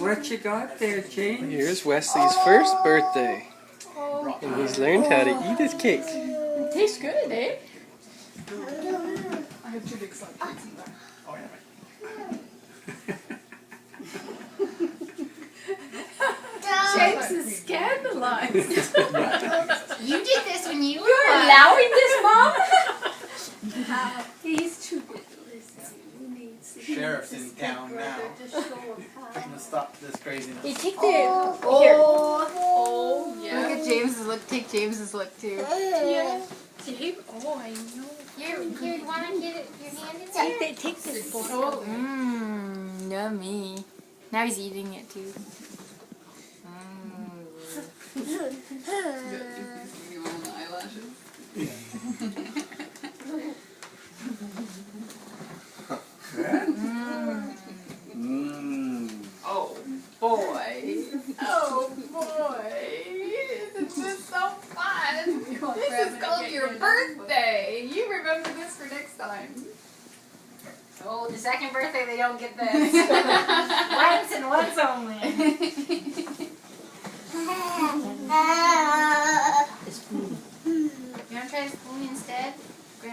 What you got there, James? Here's Wesley's first birthday. And he's learned how to eat his cake. It tastes good, eh? I have 2 big slices in there. Oh, yeah. James is scandalized. You did this when you were You're allowing this, Mom? He's too good to listen. He needs to Sheriff's in town now. I'm gonna stop this craziness. You take the here. Oh, yeah. Look at James's look. Take James's look too. Yeah. Dave? Oh, I know. Here, you wanna get it? Your hand in Take this bowl. Oh, Mmm, yummy. Now he's eating it too. you want the eyelashes? Oh, boy. Oh, boy. This is so fun. This is called your birthday. You remember this for next time. Oh, the second birthday they don't get this. Once and once only.